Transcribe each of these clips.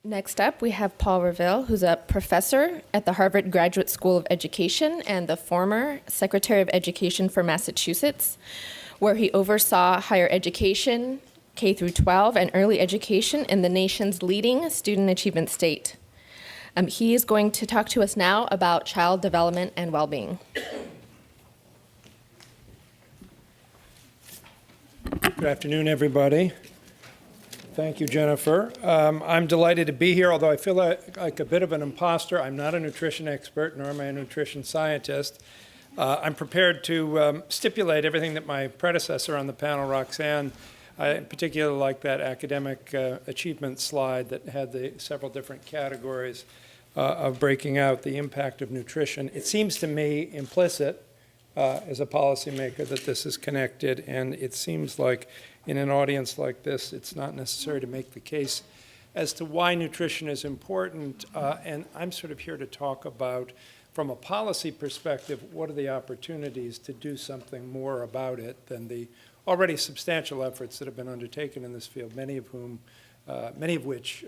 Next up, we have Paul Reville, who's a professor at the Harvard Graduate School of Education and the former Secretary of Education for Massachusetts, where he oversaw higher education, K through 12, and early education in the nation's leading student achievement state. He is going to talk to us now about child development and well-being. Good afternoon, everybody. Thank you, Jennifer. I'm delighted to be here, although I feel like a bit of an imposter. I'm not a nutrition expert, nor am I a nutrition scientist. I'm prepared to stipulate everything that my predecessor on the panel, Roxanne, I in particular like that academic achievement slide that had the several different categories of breaking out the impact of nutrition. It seems to me implicit as a policymaker that this is connected, and it seems like in an audience like this, it's not necessary to make the case as to why nutrition is important, and I'm sort of here to talk about, from a policy perspective, what are the opportunities to do something more about it than the already substantial efforts that have been undertaken in this field, many of which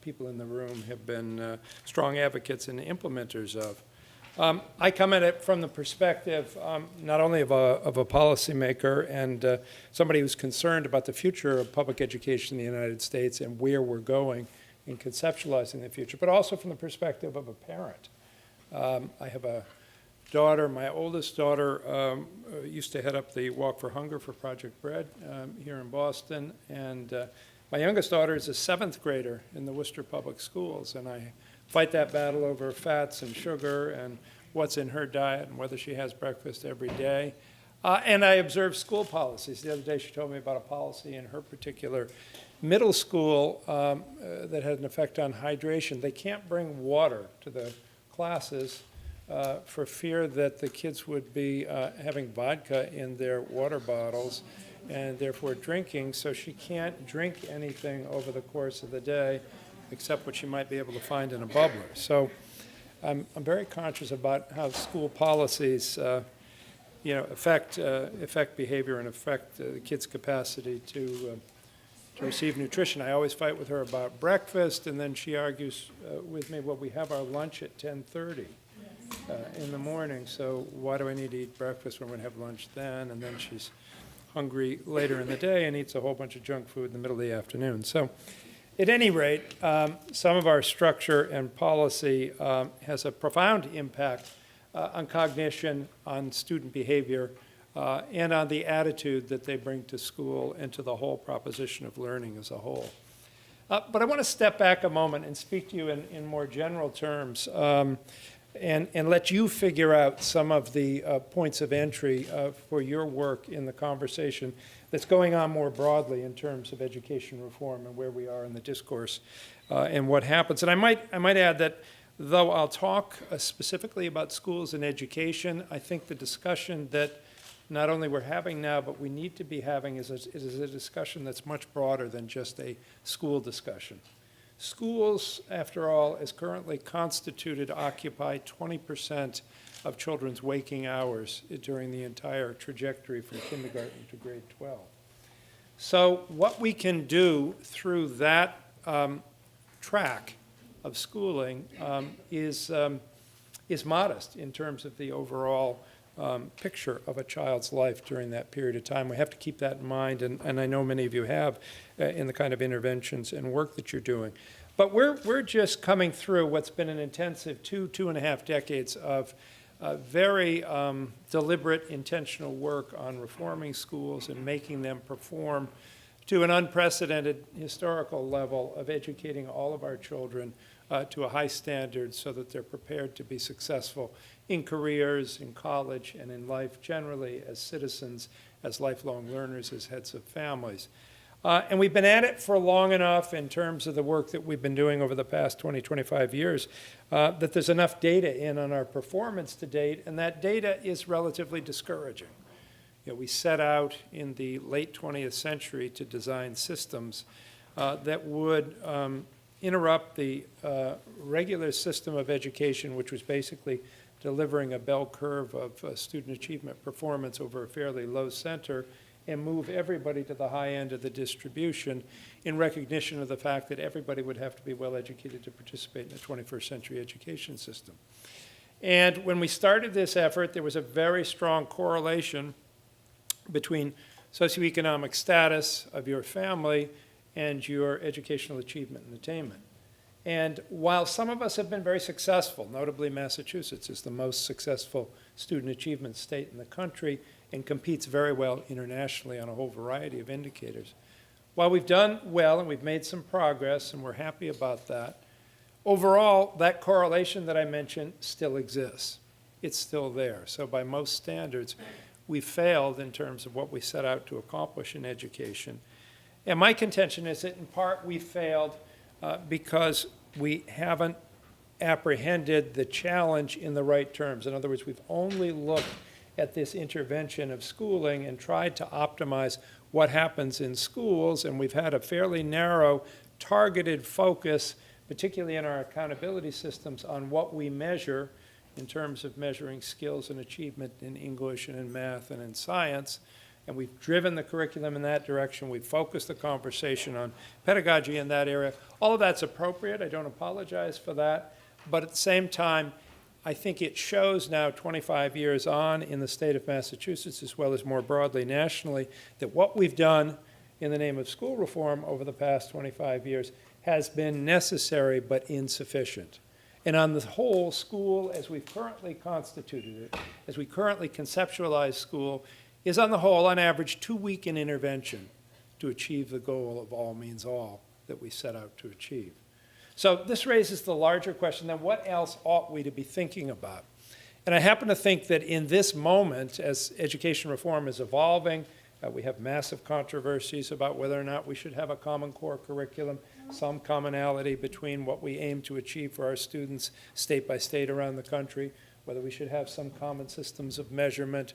people in the room have been strong advocates and implementers of. I come at it from the perspective not only of a policymaker and somebody who's concerned about the future of public education in the United States and where we're going in conceptualizing the future, but also from the perspective of a parent. I have a daughter. My oldest daughter used to head up the Walk for Hunger for Project Bread here in Boston, and my youngest daughter is a 7th grader in the Worcester Public Schools, and I fight that battle over fats and sugar and what's in her diet and whether she has breakfast every day. And I observe school policies. The other day she told me about a policy in her particular middle school that had an effect on hydration. They can't bring water to the classes for fear that the kids would be having vodka in their water bottles and therefore drinking, so she can't drink anything over the course of the day except what she might be able to find in a bubbler. So I'm very conscious about how school policies affect behavior and affect the kids' capacity to receive nutrition. I always fight with her about breakfast, and then she argues with me, well, we have our lunch at 10:30 in the morning, so why do I need to eat breakfast when we're going to have lunch then? And then she's hungry later in the day and eats a whole bunch of junk food in the middle of the afternoon. So at any rate, some of our structure and policy has a profound impact on cognition, on student behavior, and on the attitude that they bring to school and to the whole proposition of learning as a whole. But I want to step back a moment and speak to you in more general terms and let you figure out some of the points of entry for your work in the conversation that's going on more broadly in terms of education reform and where we are in the discourse and what happens. And I might add that though I'll talk specifically about schools and education, I think the discussion that not only we're having now, but we need to be having is a discussion that's much broader than just a school discussion. Schools, after all, as currently constituted, occupy 20% of children's waking hours during the entire trajectory from kindergarten to grade 12. So what we can do through that track of schooling is modest in terms of the overall picture of a child's life during that period of time. We have to keep that in mind, and I know many of you have in the kind of interventions and work that you're doing. But we're just coming through what's been an intensive 2.5 decades of very deliberate, intentional work on reforming schools and making them perform to an unprecedented historical level of educating all of our children to a high standard so that they're prepared to be successful in careers, in college, and in life generally as citizens, as lifelong learners, as heads of families. And we've been at it for long enough in terms of the work that we've been doing over the past 20, 25 years that there's enough data in on our performance to date, and that data is relatively discouraging. We set out in the late 20th century to design systems that would interrupt the regular system of education, which was basically delivering a bell curve of student achievement performance over a fairly low center, and move everybody to the high end of the distribution in recognition of the fact that everybody would have to be well educated to participate in the 21st century education system. And when we started this effort, there was a very strong correlation between socioeconomic status of your family and your educational achievement and attainment. And while some of us have been very successful, notably Massachusetts is the most successful student achievement state in the country and competes very well internationally on a whole variety of indicators. While we've done well and we've made some progress and we're happy about that, overall, that correlation that I mentioned still exists. It's still there. So by most standards, we failed in terms of what we set out to accomplish in education. And my contention is that in part we failed because we haven't apprehended the challenge in the right terms. In other words, we've only looked at this intervention of schooling and tried to optimize what happens in schools, and we've had a fairly narrow, targeted focus, particularly in our accountability systems, on what we measure in terms of measuring skills and achievement in English and in math and in science. And we've driven the curriculum in that direction. We've focused the conversation on pedagogy in that area. All of that's appropriate. I don't apologize for that. But at the same time, I think it shows now 25 years on in the state of Massachusetts, as well as more broadly nationally, that what we've done in the name of school reform over the past 25 years has been necessary but insufficient. And on the whole, school, as we've currently constituted it, as we currently conceptualize school, is on the whole, on average, too weak an intervention to achieve the goal of all means all that we set out to achieve. So this raises the larger question, then what else ought we to be thinking about? And I happen to think that in this moment, as education reform is evolving, we have massive controversies about whether or not we should have a common core curriculum, some commonality between what we aim to achieve for our students state by state around the country, whether we should have some common systems of measurement,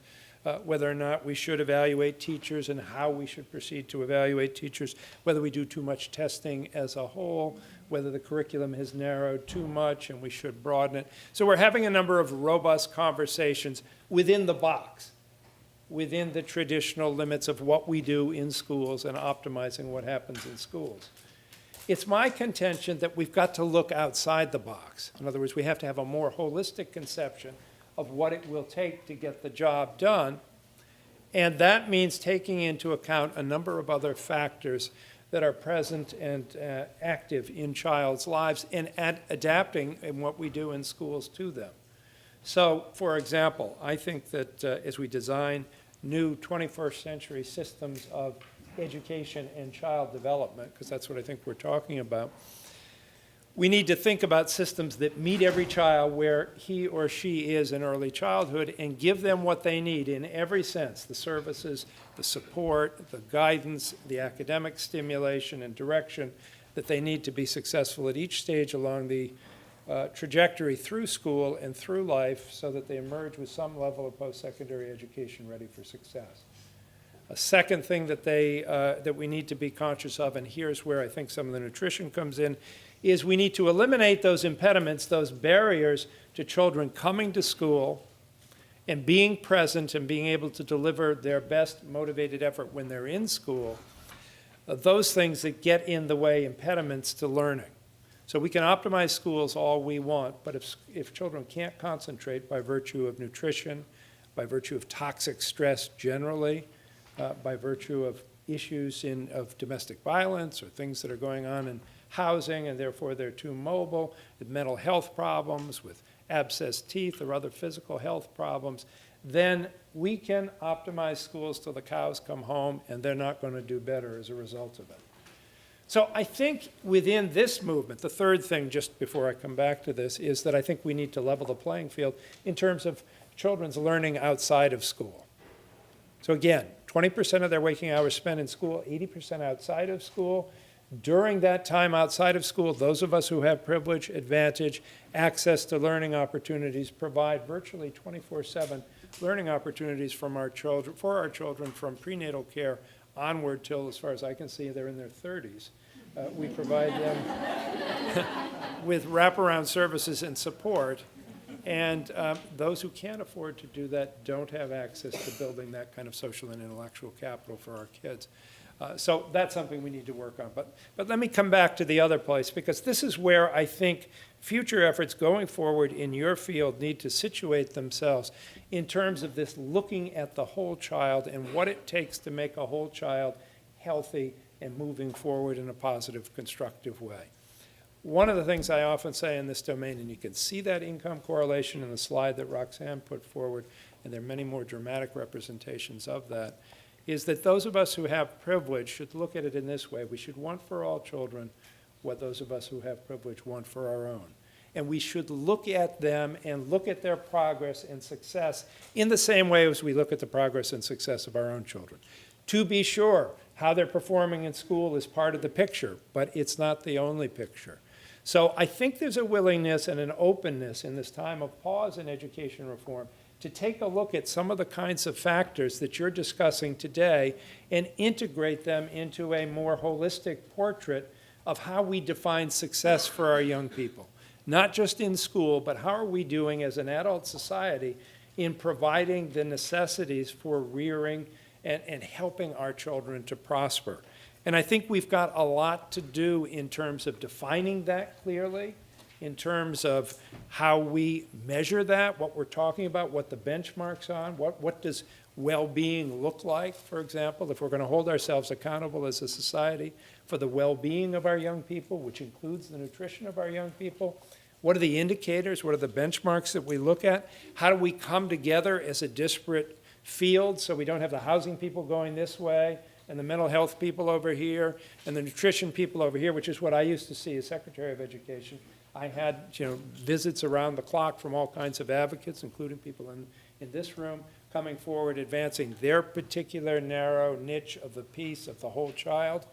whether or not we should evaluate teachers and how we should proceed to evaluate teachers, whether we do too much testing as a whole, whether the curriculum has narrowed too much and we should broaden it. So we're having a number of robust conversations within the box, within the traditional limits of what we do in schools and optimizing what happens in schools. It's my contention that we've got to look outside the box. In other words, we have to have a more holistic conception of what it will take to get the job done. And that means taking into account a number of other factors that are present and active in child's lives and adapting in what we do in schools to them. So, for example, I think that as we design new 21st century systems of education and child development, because that's what I think we're talking about, we need to think about systems that meet every child where he or she is in early childhood and give them what they need in every sense, the services, the support, the guidance, the academic stimulation and direction that they need to be successful at each stage along the trajectory through school and through life so that they emerge with some level of post-secondary education ready for success. A second thing that that we need to be conscious of, and here's where I think some of the nutrition comes in, is we need to eliminate those impediments, those barriers to children coming to school and being present and being able to deliver their best motivated effort when they're in school, those things that get in the way, impediments to learning. So we can optimize schools all we want, but if children can't concentrate by virtue of nutrition, by virtue of toxic stress generally, by virtue of issues of domestic violence or things that are going on in housing, and therefore they're too mobile, with mental health problems, with abscessed teeth or other physical health problems, then we can optimize schools till the cows come home, and they're not going to do better as a result of it. So I think within this movement, the third thing, just before I come back to this, is that I think we need to level the playing field in terms of children's learning outside of school. So again, 20% of their waking hours spent in school, 80% outside of school. During that time outside of school, those of us who have privilege, advantage, access to learning opportunities provide virtually 24/7 learning opportunities for our children from prenatal care onward till, as far as I can see, they're in their 30s. We provide them with wraparound services and support And those who can't afford to do that don't have access to building that kind of social and intellectual capital for our kids. So that's something we need to work on. But let me come back to the other place, because this is where I think future efforts going forward in your field need to situate themselves in terms of this looking at the whole child and what it takes to make a whole child healthy and moving forward in a positive, constructive way. One of the things I often say in this domain, and you can see that income correlation in the slide that Roxanne put forward, and there are many more dramatic representations of that, is that those of us who have privilege should look at it in this way. We should want for all children what those of us who have privilege want for our own. And we should look at them and look at their progress and success in the same way as we look at the progress and success of our own children. To be sure, how they're performing in school is part of the picture, but it's not the only picture. So I think there's a willingness and an openness in this time of pause in education reform to take a look at some of the kinds of factors that you're discussing today and integrate them into a more holistic portrait of how we define success for our young people. Not just in school, but how are we doing as an adult society in providing the necessities for rearing and helping our children to prosper. And I think we've got a lot to do in terms of defining that clearly, in terms of how we measure that, what we're talking about, what the benchmarks are, what does well-being look like, for example, if we're going to hold ourselves accountable as a society for the well-being of our young people, which includes the nutrition of our young people. What are the indicators? What are the benchmarks that we look at? How do we come together as a disparate field so we don't have the housing people going this way and the mental health people over here and the nutrition people over here, which is what I used to see as Secretary of Education. I had visits around the clock from all kinds of advocates, including people in this room, coming forward, advancing their particular narrow niche of the piece of the whole child.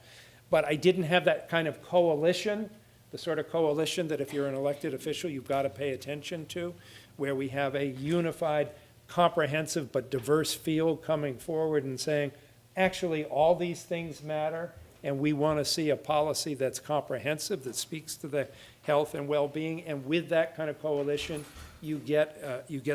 But I didn't have that kind of coalition, the sort of coalition that if you're an elected official, you've got to pay attention to, where we have a unified, comprehensive, but diverse field coming forward and saying, actually, all these things matter, and we want to see a policy that's comprehensive, that speaks to the health and well-being, and with that kind of coalition, you get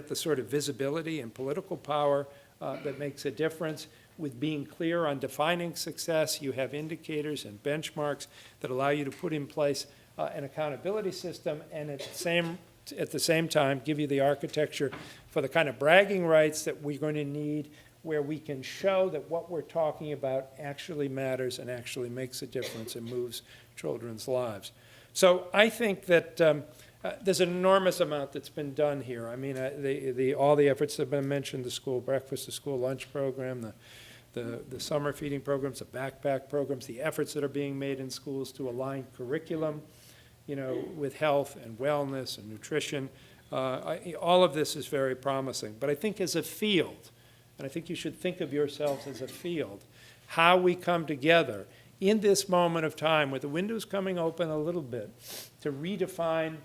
the sort of visibility and political power that makes a difference. With being clear on defining success, you have indicators and benchmarks that allow you to put in place an accountability system, and at the same time give you the architecture for the kind of bragging rights that we're going to need, where we can show that what we're talking about actually matters and actually makes a difference and moves children's lives. So I think that there's an enormous amount that's been done here. I mean, all the efforts that have been mentioned, the school breakfast, the school lunch program, the summer feeding programs, the backpack programs, the efforts that are being made in schools to align curriculum, with health and wellness and nutrition. All of this is very promising. But I think as a field, and I think you should think of yourselves as a field, how we come together in this moment of time with the windows coming open a little bit to redefine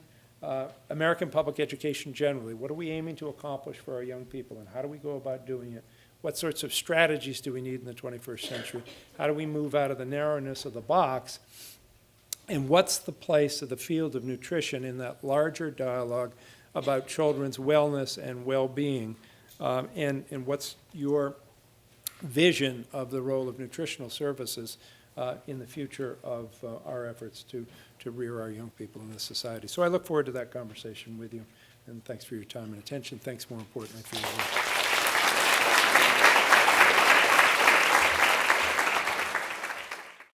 American public education generally. What are we aiming to accomplish for our young people, and how do we go about doing it? What sorts of strategies do we need in the 21st century? How do we move out of the narrowness of the box? And what's the place of the field of nutrition in that larger dialogue about children's wellness and well-being? And what's your vision of the role of nutritional services in the future of our efforts to rear our young people in this society? So I look forward to that conversation with you. And thanks for your time and attention. Thanks, more importantly, for your work.